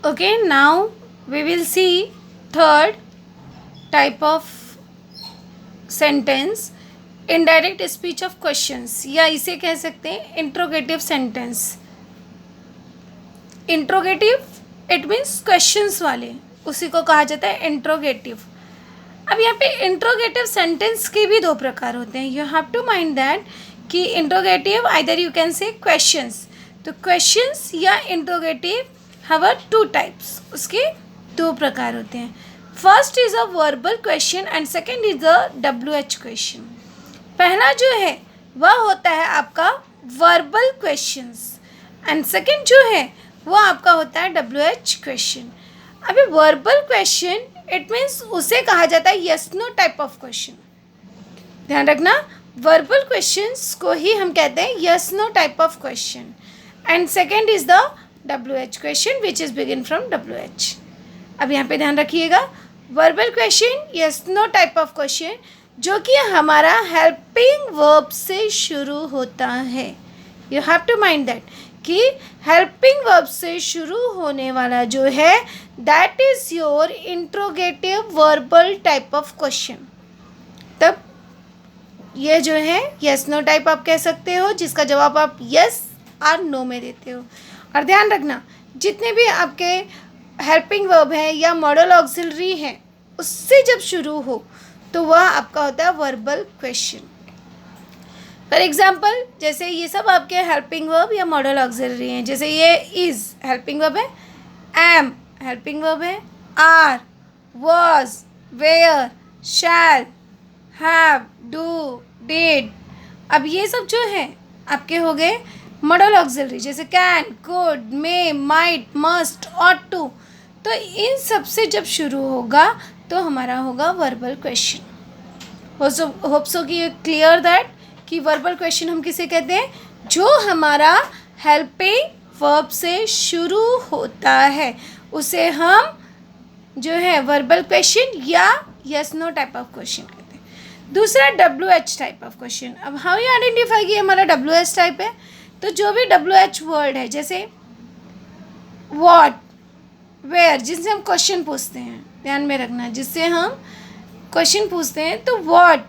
Okay, now we will see third type of sentence, indirect speech of questions, या इसे कह सकते हैं interrogative sentence. Interrogative it means questions वाले, उसी को कहा जाता है इंट्रोगेटिव. अब यहाँ पे इंट्रोगेटिव सेंटेंस के भी दो प्रकार होते हैं. You have to mind that कि interrogative either you can say questions, तो क्वेश्चंस या interrogative have a two types, उसके दो प्रकार होते हैं. First is a verbal question and second is a WH question. पहला जो है वह होता है आपका वर्बल क्वेश्चंस एंड सेकेंड जो है वो आपका होता है WH क्वेश्चन. अभी वर्बल क्वेश्चन इट मीन्स उसे कहा जाता है yes no type of question. ध्यान रखना, वर्बल क्वेश्चंस को ही हम कहते हैं yes no type of question and second is the WH question which is begin from WH. अब यहाँ पे ध्यान रखिएगा, verbal question yes no type of question जो कि हमारा हेल्पिंग वर्ब से शुरू होता है. You have to mind that कि हेल्पिंग वर्ब से शुरू होने वाला जो है that is your interrogative verbal type of question. तब ये जो है यस नो टाइप आप कह सकते हो, जिसका जवाब आप यस और नो में देते हो. और ध्यान रखना, जितने भी आपके हेल्पिंग वर्ब है या मॉडल ऑक्सिलरी है उससे जब शुरू हो तो वह आपका होता है वर्बल क्वेश्चन. फॉर एग्जाम्पल जैसे ये सब आपके हेल्पिंग वर्ब या मॉडल ऑक्सिलरी हैं. जैसे ये इज़ हेल्पिंग वर्ब है, एम हेल्पिंग वर्ब है, are, was, were, shall, have, do, did. अब ये सब जो है आपके हो गए मॉडल ऑक्सिलरी, जैसे can, could, may, might, must, ought to. तो इन सब से जब शुरू होगा तो हमारा होगा वर्बल क्वेश्चन. होप सो कि क्लियर दैट कि वर्बल क्वेश्चन हम किसे कहते हैं, जो हमारा हेल्पिंग वर्ब से शुरू होता है उसे हम जो है वर्बल क्वेश्चन या yes no type of question कहते हैं. दूसरा WH टाइप ऑफ क्वेश्चन. अब हाउ यू आइडेंटिफाई कि हमारा WH टाइप है, तो जो भी WH वर्ड है जैसे व्हाट, वेयर, जिनसे हम क्वेश्चन पूछते हैं, ध्यान में रखना, जिससे हम क्वेश्चन पूछते हैं, तो what,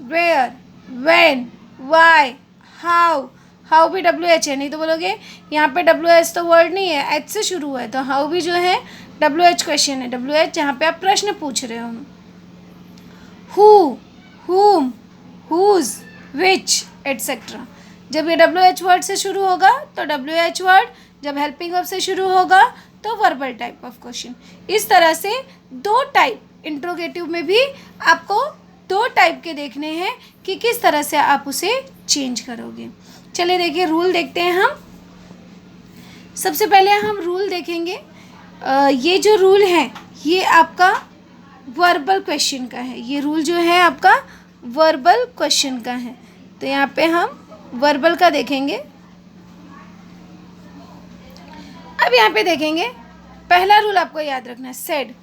where, when, why, how भी WH है. नहीं तो बोलोगे यहाँ पे WH तो वर्ड नहीं है, H से शुरू है, तो हाउ भी जो है WH क्वेश्चन है. WH जहाँ पे आप प्रश्न पूछ रहे हो. Who, whom, whose, which, etcetera. जब ये WH वर्ड से शुरू होगा तो WH वर्ड, जब हेल्पिंग वर्ब से शुरू होगा तो वर्बल टाइप ऑफ क्वेश्चन. इस तरह से दो टाइप, इंट्रोगेटिव में भी आपको दो टाइप के देखने हैं कि किस तरह से आप उसे चेंज करोगे. चलिए देखिए रूल देखते हैं हम. सबसे पहले हम रूल देखेंगे. ये जो रूल है ये आपका वर्बल क्वेश्चन का है. ये रूल जो है आपका वर्बल क्वेश्चन का है. तो यहाँ पे हम वर्बल का देखेंगे. अब यहाँ पे देखेंगे पहला रूल आपको याद रखना है, सेड.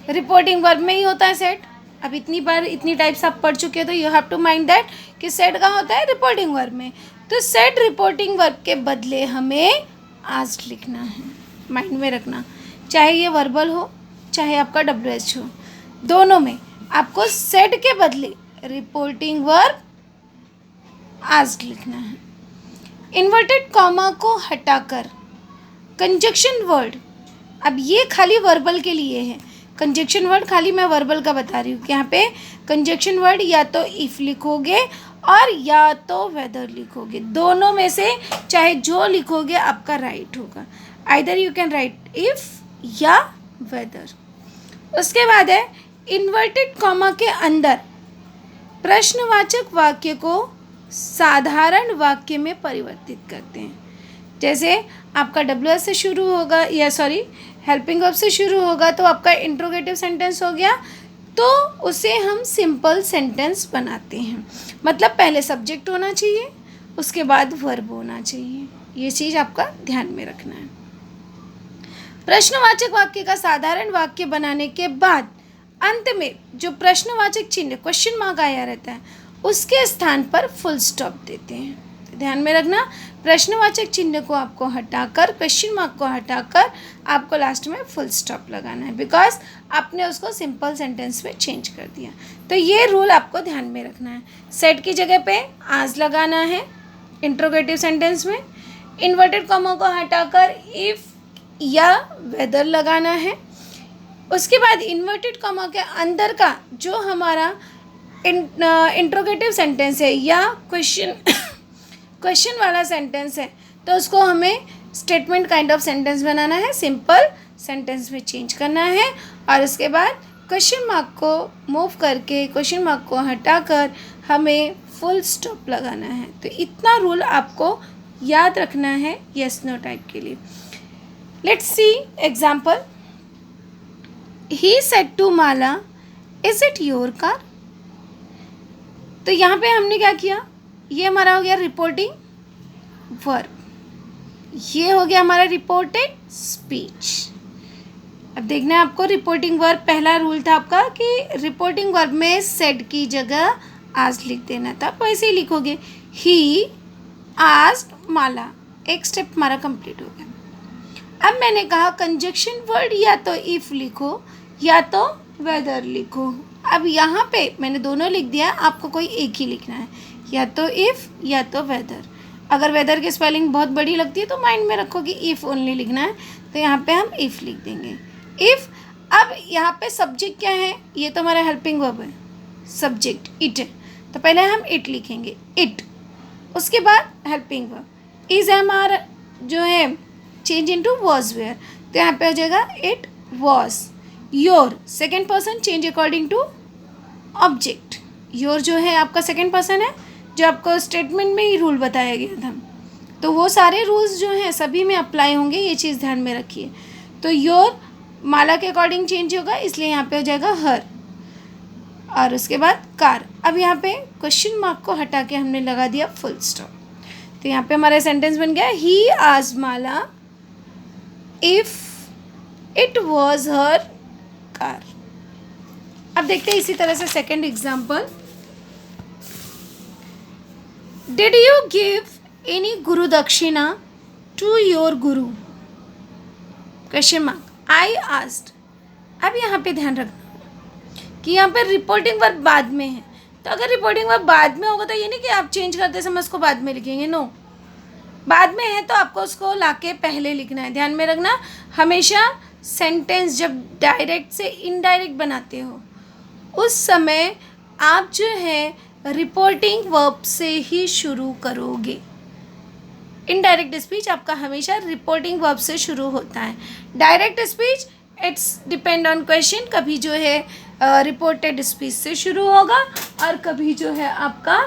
रिपोर्टिंग वर्ब में ही होता है सेड. अब इतनी बार इतनी टाइप्स आप पढ़ चुके हो तो you have to mind that कि सेड कहाँ होता है, रिपोर्टिंग वर्ब में. तो सेड रिपोर्टिंग वर्ब के बदले हमें आस्क्ड लिखना है. माइंड में रखना, चाहे ये वर्बल हो चाहे आपका WH हो, दोनों में आपको सेड के बदले रिपोर्टिंग वर्ब आस्क्ड लिखना है. इन्वर्टेड कॉमा को हटाकर कंजक्शन वर्ड, अब ये खाली वर्बल के लिए है. कंजक्शन वर्ड खाली मैं वर्बल का बता रही हूँ कि यहाँ पे कंजक्शन वर्ड या तो इफ़ लिखोगे और या तो वेदर लिखोगे. दोनों में से चाहे जो लिखोगे आपका राइट होगा. Either you can write if या वेदर. उसके बाद है इन्वर्टेड कॉमा के अंदर प्रश्नवाचक वाक्य को साधारण वाक्य में परिवर्तित करते हैं. जैसे आपका WH से शुरू होगा या हेल्पिंग वर्ब से शुरू होगा तो आपका इंट्रोगेटिव सेंटेंस हो गया, तो उसे हम सिंपल सेंटेंस बनाते हैं. मतलब पहले सब्जेक्ट होना चाहिए, उसके बाद वर्ब होना चाहिए. ये चीज़ आपका ध्यान में रखना है. प्रश्नवाचक वाक्य का साधारण वाक्य बनाने के बाद अंत में जो प्रश्नवाचक चिन्ह क्वेश्चन मार्क आया रहता है उसके स्थान पर फुल स्टॉप देते हैं. ध्यान में रखना, प्रश्नवाचक चिन्ह को आपको हटाकर, क्वेश्चन मार्क को हटाकर आपको लास्ट में फुल स्टॉप लगाना है, बिकॉज आपने उसको सिंपल सेंटेंस में चेंज कर दिया। तो ये रूल आपको ध्यान में रखना है। सेट की जगह पे आज लगाना है इंट्रोगेटिव सेंटेंस में, इन्वर्टेड कॉमा को हटाकर इफ़ या वेदर लगाना है। उसके बाद इन्वर्टेड कॉमा के अंदर का जो हमारा इंट्रोगेटिव सेंटेंस है या क्वेश्चन वाला सेंटेंस है, तो उसको हमें स्टेटमेंट काइंड ऑफ सेंटेंस बनाना है, सिंपल सेंटेंस में चेंज करना है। और उसके बाद क्वेश्चन मार्क को मूव करके, क्वेश्चन मार्क को हटाकर हमें फुल स्टॉप लगाना है। तो इतना रूल आपको याद रखना है यस नो टाइप के लिए। Let's see example. He said to Mala, is it your car? तो यहाँ पे हमने क्या किया, ये हमारा हो गया रिपोर्टिंग वर्ब, ये हो गया हमारा रिपोर्टेड स्पीच। अब देखना है आपको, रिपोर्टिंग वर्ब पहला रूल था आपका कि रिपोर्टिंग वर्ब में सेड की जगह आज लिख देना था, तो ऐसे ही लिखोगे ही आस्क्ड माला, एक स्टेप हमारा कंप्लीट हो गया। अब मैंने कहा कंजक्शन वर्ड या तो इफ़ लिखो या तो वेदर लिखो। अब यहाँ पे मैंने दोनों लिख दिया, आपको कोई एक ही लिखना है, या तो इफ़ या तो वेदर। अगर वेदर की स्पेलिंग बहुत बड़ी लगती है तो माइंड में रखो कि इफ़ ओनली लिखना है, तो यहाँ पे हम इफ़ लिख देंगे इफ़। अब यहाँ पे सब्जेक्ट क्या है, ये तो हमारा हेल्पिंग वर्ब है, सब्जेक्ट इट है, तो पहले हम इट लिखेंगे इट। उसके बाद हेल्पिंग वर्ब इज़ हमारा जो है चेंज इनटू वॉज वेयर, तो यहाँ पे हो जाएगा it was. Your second person change according to object, your जो है आपका सेकेंड पर्सन है, जो आपको स्टेटमेंट में ही रूल बताया गया था, तो वो सारे रूल्स जो हैं सभी में अप्लाई होंगे, ये चीज़ ध्यान में रखिए। तो योर माला के अकॉर्डिंग चेंज होगा, इसलिए यहाँ पे हो जाएगा हर। और उसके बाद कार। अब यहाँ पे क्वेश्चन मार्क को हटा के हमने लगा दिया फुल स्टॉप, तो यहाँ पे हमारा सेंटेंस बन गया he asked Mala if it was her car. अब देखते हैं इसी तरह से second example. Did you give any गुरु दक्षिणा to your Guru? Question mark I asked. अब यहाँ पे ध्यान रखना कि यहाँ पे रिपोर्टिंग वर्ब बाद में है, तो अगर रिपोर्टिंग वर्ब बाद में होगा तो ये नहीं कि आप चेंज करते समय उसको बाद में लिखेंगे, नो, बाद में है तो आपको उसको लाके पहले लिखना है। ध्यान में रखना, हमेशा सेंटेंस जब डायरेक्ट से इनडायरेक्ट बनाते हो उस समय आप जो है रिपोर्टिंग वर्ब से ही शुरू करोगे। इनडायरेक्ट स्पीच आपका हमेशा रिपोर्टिंग वर्ब से शुरू होता है। Direct speech it's depend on question, कभी जो है रिपोर्टेड स्पीच से शुरू होगा और कभी जो है आपका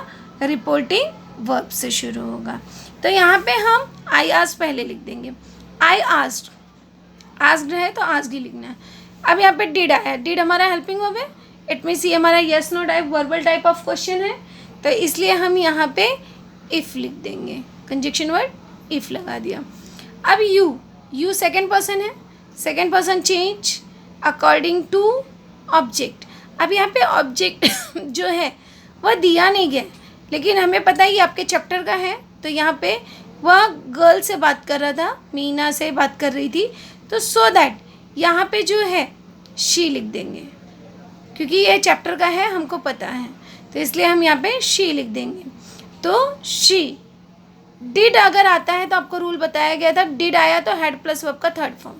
रिपोर्टिंग वर्ब से शुरू होगा। तो यहाँ पे हम आई आस्क्ड पहले लिख देंगे, आई आस्क्ड, आस्क्ड है तो आस्क्ड ही लिखना है। अब यहाँ पे डिड आया, डिड हमारा हेल्पिंग वर्ब है, इट मीन्स ये हमारा yes no type verbal type of question है, तो इसलिए हम यहाँ पे इफ़ लिख देंगे, कंजक्शन वर्ड इफ़ लगा दिया। अब यू सेकेंड पर्सन है, second person change according to object. अब यहाँ पे ऑब्जेक्ट जो है वह दिया नहीं गया, लेकिन हमें पता है ये आपके चैप्टर का है, तो यहाँ पे वह गर्ल से बात कर रहा था, मीना से बात कर रही थी, तो सो दैट यहाँ पे जो है शी लिख देंगे, क्योंकि ये चैप्टर का है हमको पता है, तो इसलिए हम यहाँ पे शी लिख देंगे। तो शी। डिड अगर आता है तो आपको रूल बताया गया था, डिड आया तो हैड प्लस वर्ब का थर्ड फॉर्म,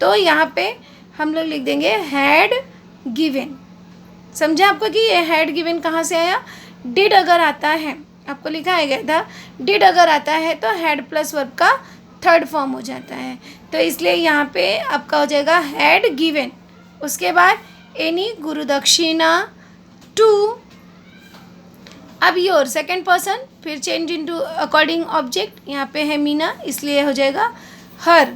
तो यहाँ पे हम लोग लिख देंगे हैड गिवन। समझा आपको कि ये हैड गिवन कहाँ से आया? डिड अगर आता है, आपको लिखा गया था डिड अगर आता है तो हैड प्लस वर्ब का थर्ड फॉर्म हो जाता है, तो इसलिए यहाँ पे आपका हो जाएगा हैड गिवन। उसके बाद एनी गुरु दक्षिणा टू। अब योर सेकेंड पर्सन, फिर चेंज इनटू अकॉर्डिंग ऑब्जेक्ट, यहाँ पे है मीना इसलिए हो जाएगा हर,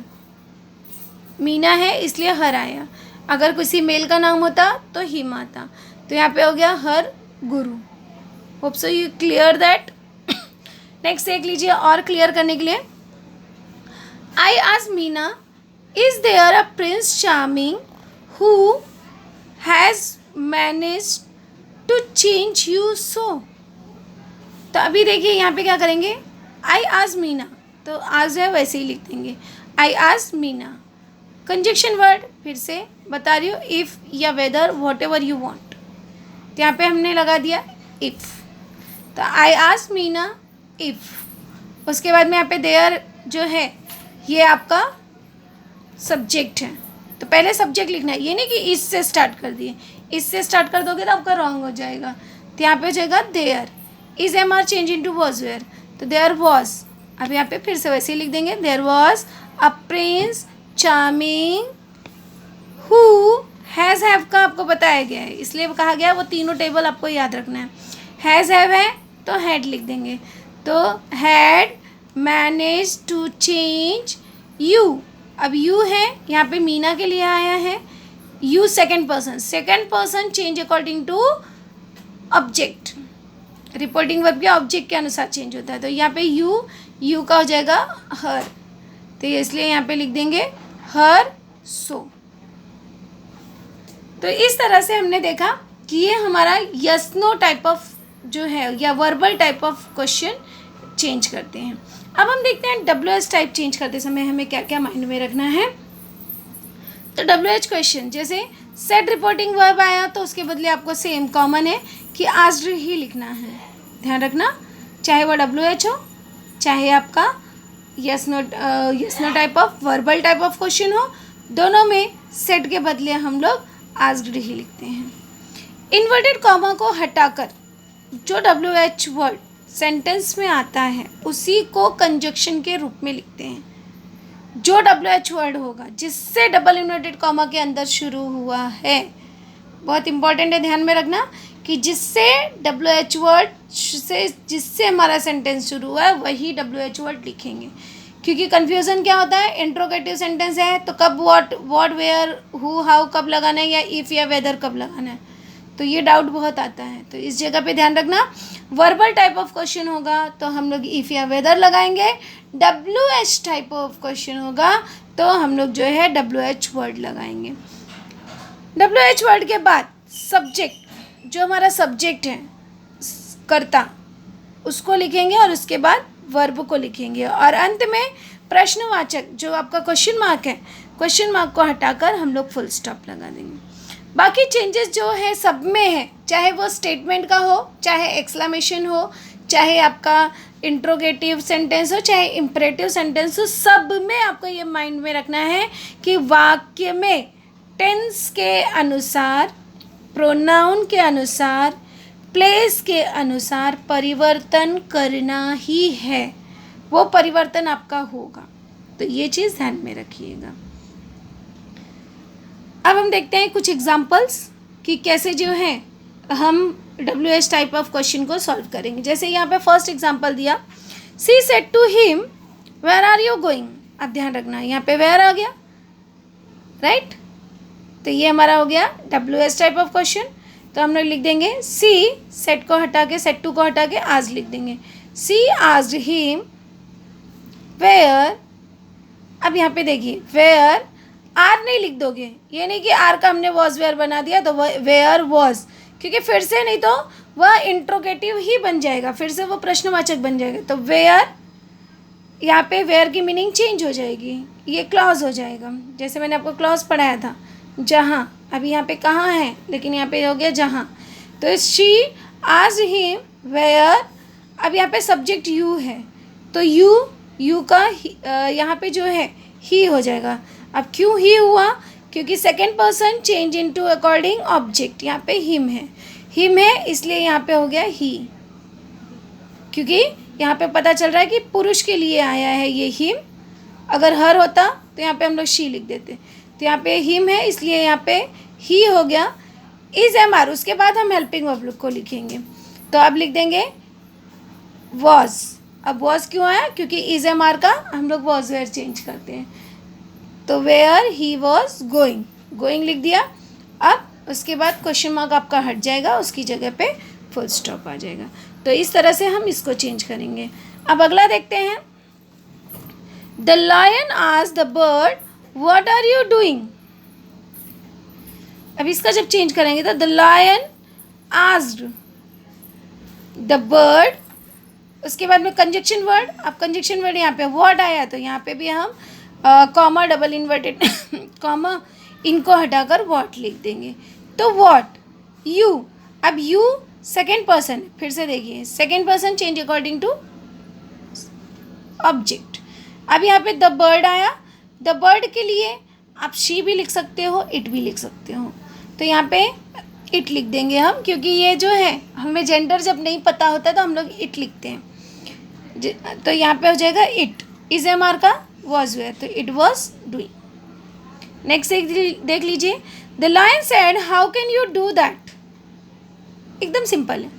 मीना है इसलिए हर आया। अगर किसी मेल का नाम होता तो हिम आता, तो यहाँ पे हो गया हर गुरु। Hope so you clear that. Next देख लीजिए और क्लियर करने के लिए। I asked Meena is there a prince charming who has managed to change you so. तो अभी देखिए यहाँ पे क्या करेंगे, आई आज मीना, तो आज है वैसे ही लिख देंगे, आई आज मीना। कंजक्शन वर्ड फिर से बता रही हूँ, इफ़ या whether whatever you want, तो यहाँ पे हमने लगा दिया इफ़, तो आई आज मीना इफ़। उसके बाद में यहाँ पे देयर जो है ये आपका सब्जेक्ट है, तो पहले सब्जेक्ट लिखना है, ये नहीं कि इससे स्टार्ट कर दिए, इससे स्टार्ट कर दोगे तो आपका रॉन्ग हो जाएगा। तो यहाँ पे हो जाएगा there, is am are change into was were, तो देयर वॉज, अब यहाँ पे फिर से वैसे ही लिख देंगे, there was a prince charming who has have का आपको बताया गया है, इसलिए कहा गया है वो तीनों टेबल आपको याद रखना है। हैज़ हैव है तो हैड लिख देंगे, तो had manage to change you, अब यू है यहाँ पे मीना के लिए आया है, you second person change according to object, reporting verb के ऑब्जेक्ट के अनुसार चेंज होता है, तो यहाँ पे यू का हो जाएगा हर, तो इसलिए यहाँ पे लिख देंगे हर सो। तो इस तरह से हमने देखा कि ये हमारा यस नो टाइप ऑफ जो है या verbal type of question change करते हैं। अब हम देखते हैं WH टाइप चेंज करते समय हमें क्या क्या माइंड में रखना है। तो WH क्वेश्चन जैसे सेट रिपोर्टिंग वर्ब आया तो उसके बदले आपको सेम कॉमन है कि आस्क्ड ही लिखना है, ध्यान रखना, चाहे वो WH हो चाहे आपका yes no type of verbal type of question हो, दोनों में सेट के बदले हम लोग आस्क्ड ही लिखते हैं। इन्वर्टेड कॉमा को हटाकर जो WH वर्ड सेंटेंस में आता है उसी को कंजक्शन के रूप में लिखते हैं। जो WH वर्ड होगा जिससे डबल इन्वर्टेड कॉमा के अंदर शुरू हुआ है, बहुत इंपॉर्टेंट है, ध्यान में रखना कि जिससे WH वर्ड से जिससे हमारा सेंटेंस शुरू हुआ है वही WH वर्ड लिखेंगे, क्योंकि कन्फ्यूज़न क्या होता है, इंट्रोगेटिव सेंटेंस है तो कब व्हाट वेयर हु हाउ कब लगाना है, या इफ़ या वेदर कब लगाना है, तो ये डाउट बहुत आता है। तो इस जगह पे ध्यान रखना, वर्बल टाइप ऑफ क्वेश्चन होगा तो हम लोग इफ़ या वेदर लगाएंगे, WH टाइप ऑफ क्वेश्चन होगा तो हम लोग जो है WH वर्ड लगाएंगे। WH वर्ड के बाद सब्जेक्ट, जो हमारा सब्जेक्ट है कर्ता, उसको लिखेंगे और उसके बाद वर्ब को लिखेंगे, और अंत में प्रश्नवाचक जो आपका क्वेश्चन मार्क है, क्वेश्चन मार्क को हटाकर हम लोग फुल स्टॉप लगा देंगे। बाकी चेंजेस जो है सब में है, चाहे वो स्टेटमेंट का हो, चाहे एक्सक्लेमेशन हो, चाहे आपका इंट्रोगेटिव सेंटेंस हो, चाहे इम्परेटिव सेंटेंस हो, सब में आपको ये माइंड में रखना है कि वाक्य में टेंस के अनुसार, प्रोनाउन के अनुसार, प्लेस के अनुसार परिवर्तन करना ही है, वो परिवर्तन आपका होगा, तो ये चीज़ ध्यान में रखिएगा। अब हम देखते हैं कुछ एग्जांपल्स कि कैसे जो है हम WH टाइप ऑफ क्वेश्चन को सॉल्व करेंगे। जैसे यहाँ पे फर्स्ट एग्जांपल दिया, she said to him where are you going, अब ध्यान रखना यहाँ पे वेयर आ गया, राइट, तो ये हमारा हो गया WH टाइप ऑफ क्वेश्चन, तो हम लोग लिख देंगे सी, सेट को हटा के, सेट टू को हटा के आज लिख देंगे, सी आस्क्ड हिम वेयर, अब यहाँ पे देखिए वेयर आर नहीं लिख दोगे, ये नहीं कि आर का हमने वॉज वेयर बना दिया तो वेयर वॉज, क्योंकि फिर से नहीं तो वह इंट्रोगेटिव ही बन जाएगा, फिर से वो प्रश्नवाचक बन जाएगा, तो वेयर, यहाँ पे वेयर की मीनिंग चेंज हो जाएगी, ये क्लॉज हो जाएगा, जैसे मैंने आपको क्लॉज पढ़ाया था जहाँ, अभी यहाँ पे कहाँ है लेकिन यहाँ पे हो गया जहाँ, तो शी आस्क्ड हिम वेयर, अब यहाँ पे सब्जेक्ट यू है तो यू का यहाँ पे जो है ही हो जाएगा। अब क्यों ही हुआ, क्योंकि second person change into according object, यहाँ पे हिम है इसलिए यहाँ पे हो गया ही, क्योंकि यहाँ पे पता चल रहा है कि पुरुष के लिए आया है ये हिम, अगर हर होता तो यहाँ पे हम लोग शी लिख देते, तो यहाँ पे हिम है इसलिए यहाँ पे ही हो गया। इज एम आर, उसके बाद हम हेल्पिंग वर्ब को लिखेंगे, तो अब लिख देंगे वॉज, अब वॉज क्यों आया, क्योंकि इज एम आर का हम लोग वॉज वेयर चेंज करते हैं, तो वेयर ही वॉज गोइंग लिख दिया। अब उसके बाद क्वेश्चन मार्क आपका हट जाएगा, उसकी जगह पे फुल स्टॉप आ जाएगा, तो इस तरह से हम इसको चेंज करेंगे। अब अगला देखते हैं, the lion asked the bird what are you doing, अब इसका जब चेंज करेंगे तो the lion asked the bird उसके बाद में कंजक्शन वर्ड, अब कंजक्शन वर्ड यहाँ पे व्हाट आया तो यहाँ पे भी हम कॉमा डबल इन्वर्टेड कॉमा इनको हटाकर व्हाट लिख देंगे। तो व्हाट, यू, अब यू सेकेंड पर्सन, फिर से देखिए second person change according to object. अब यहाँ पे द बर्ड आया, द बर्ड के लिए आप शी भी लिख सकते हो, इट भी लिख सकते हो। तो यहाँ पे इट लिख देंगे हम, क्योंकि ये जो है हमें जेंडर जब नहीं पता होता तो हम लोग इट लिखते हैं। तो यहाँ पे हो जाएगा इट, इज एम आर का वॉज वेयर, तो इट वॉज डूइंग। नेक्स्ट देख लीजिए, the lion said how can you do that, एकदम सिंपल है।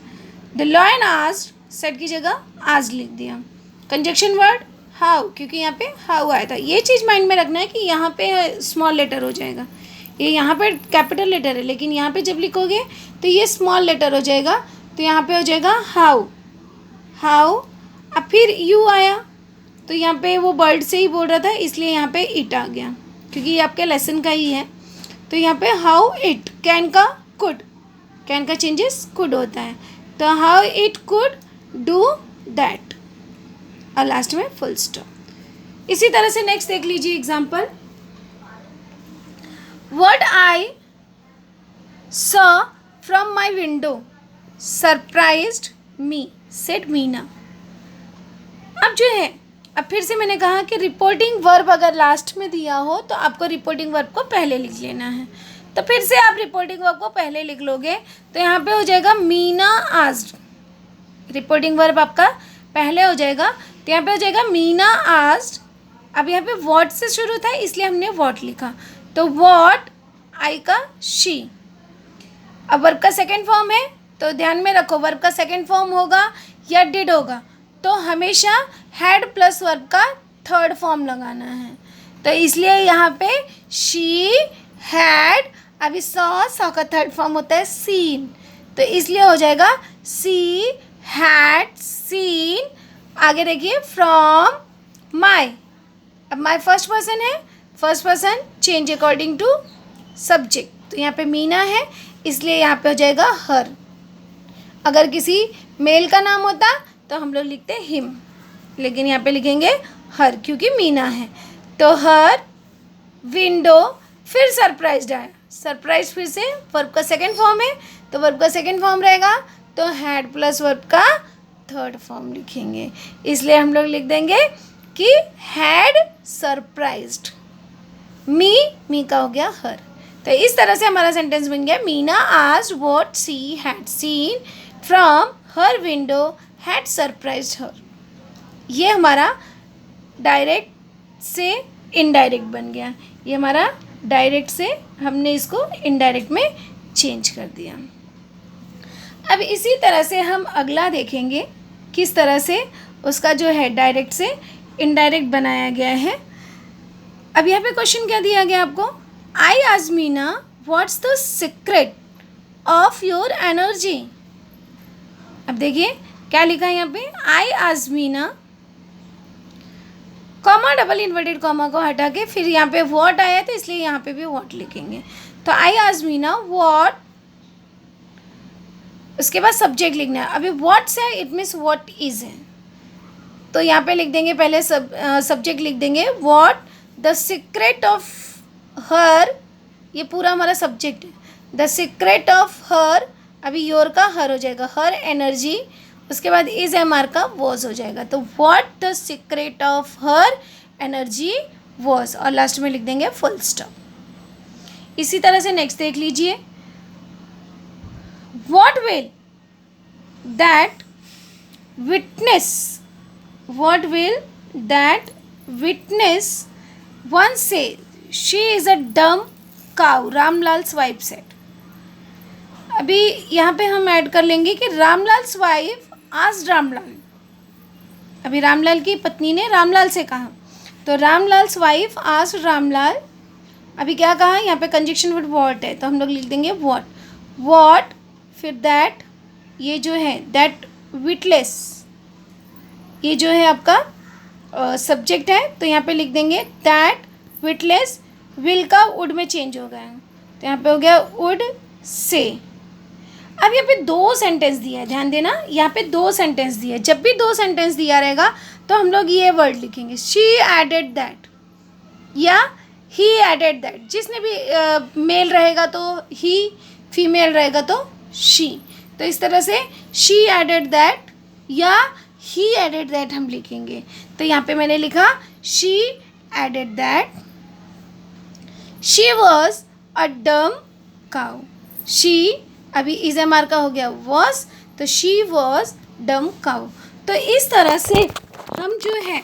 द लायन आस्क्ड, सेड की जगह आज लिख दिया। कंजक्शन वर्ड हाउ, क्योंकि यहाँ पे हाउ आया था। ये चीज़ माइंड में रखना है कि यहाँ पे स्मॉल लेटर हो जाएगा, ये यहाँ पे कैपिटल लेटर है, लेकिन यहाँ पे जब लिखोगे तो ये स्मॉल लेटर हो जाएगा। तो यहाँ पे हो जाएगा हाउ, हाउ। अब फिर यू आया, तो यहाँ पे वो बर्ड से ही बोल रहा था, इसलिए यहाँ पे इट आ गया, क्योंकि ये आपके लेसन का ही है। तो यहाँ पे हाउ इट, कैन का कुड, कैन का चेंजेस कुड होता है, तो how it could do that, और लास्ट में फुल स्टॉप। इसी तरह से नेक्स्ट देख लीजिए example, what I saw from my window surprised me, said Meena. अब जो है, अब फिर से मैंने कहा कि रिपोर्टिंग वर्ब अगर लास्ट में दिया हो तो आपको रिपोर्टिंग वर्ब को पहले लिख लेना है। तो फिर से आप रिपोर्टिंग वर्ब को पहले लिख लोगे, तो यहाँ पे हो जाएगा मीना आस्क्ड, रिपोर्टिंग वर्ब आपका पहले हो जाएगा। तो यहाँ पे हो जाएगा मीना आस्क्ड। अब यहाँ पे व्हाट से शुरू था इसलिए हमने व्हाट लिखा, तो व्हाट आई का शी। अब वर्ब का सेकेंड फॉर्म है, तो ध्यान में रखो वर्ब का सेकेंड फॉर्म होगा या डिड होगा, तो हमेशा हैड प्लस वर्ब का थर्ड फॉर्म लगाना है। तो इसलिए यहाँ पे शी हैड, अभी सॉ का थर्ड फॉर्म होता है सीन, तो इसलिए हो जाएगा सी हैड सीन। आगे देखिए फ्रॉम माई, अब माई फर्स्ट पर्सन है, first person change according to subject, तो यहाँ पे मीना है इसलिए यहाँ पे हो जाएगा हर। अगर किसी मेल का नाम होता तो हम लोग लिखते हिम, लेकिन यहाँ पे लिखेंगे हर क्योंकि मीना है। तो हर विंडो, फिर सरप्राइज्ड आया, सरप्राइज फिर से वर्ब का सेकंड फॉर्म है, तो वर्ब का सेकंड फॉर्म रहेगा तो हैड प्लस वर्ब का थर्ड फॉर्म लिखेंगे, इसलिए हम लोग लिख देंगे कि हैड सरप्राइज्ड मी का हो गया हर। तो इस तरह से हमारा सेंटेंस बन गया, Meena asked what she had seen from her window had surprised her. ये हमारा डायरेक्ट से इनडायरेक्ट बन गया, ये हमारा डायरेक्ट से हमने इसको इनडायरेक्ट में चेंज कर दिया। अब इसी तरह से हम अगला देखेंगे किस तरह से उसका जो है डायरेक्ट से इनडायरेक्ट बनाया गया है। अब यहाँ पे क्वेश्चन क्या दिया गया आपको, आई asked Meena what's the secret of your energy. अब देखिए क्या लिखा है यहाँ पे, आई asked Meena, comma double inverted comma को हटा के फिर यहाँ पे व्हाट आया तो इसलिए यहाँ पे भी व्हाट लिखेंगे। तो आई आस्क्ड मीना व्हाट, उसके बाद सब्जेक्ट लिखना है। अभी व्हाट से इट मीन्स व्हाट इज है, तो यहाँ पे लिख देंगे पहले सब्जेक्ट लिख देंगे what the secret of her, ये पूरा हमारा सब्जेक्ट है। द सीक्रेट ऑफ हर, अभी योर का हर हो जाएगा, हर एनर्जी, उसके बाद इज एम आर का वॉज हो जाएगा। तो what the secret of her energy was, और लास्ट में लिख देंगे फुल स्टॉप। इसी तरह से नेक्स्ट देख लीजिए, what will that witness, what will that witness one से she is a dumb cow, Ramlal's wife said. अभी यहाँ पे हम ऐड कर लेंगे कि रामलाल्स वाइफ आस्क्ड रामलाल, अभी रामलाल की पत्नी ने रामलाल से कहा, तो रामलाल्स वाइफ आस्क्ड रामलाल। अभी क्या कहा, यहाँ पे कंजक्शन वर्ड व्हाट है तो हम लोग लिख देंगे व्हाट, व्हाट फिर दैट, ये जो है दैट विटलेस, ये जो है आपका सब्जेक्ट है, तो यहाँ पे लिख देंगे दैट विटलेस, विल का वुड में चेंज हो गया, तो यहाँ पे हो गया वुड से। अब यहाँ पे 2 सेंटेंस दिया है, ध्यान देना, यहाँ पे 2 सेंटेंस दिया है। जब भी 2 सेंटेंस दिया रहेगा तो हम लोग ये वर्ड लिखेंगे, शी एडेड दैट या ही एडेड दैट। जिसने भी मेल रहेगा तो ही, फीमेल रहेगा तो शी। तो इस तरह से शी एडेड दैट या ही एडेड दैट हम लिखेंगे। तो यहाँ पे मैंने लिखा she added that she was a dumb cow. She अभी इज़-एम-आर का हो गया वॉज, तो शी वॉज डम काउ। तो इस तरह से हम जो है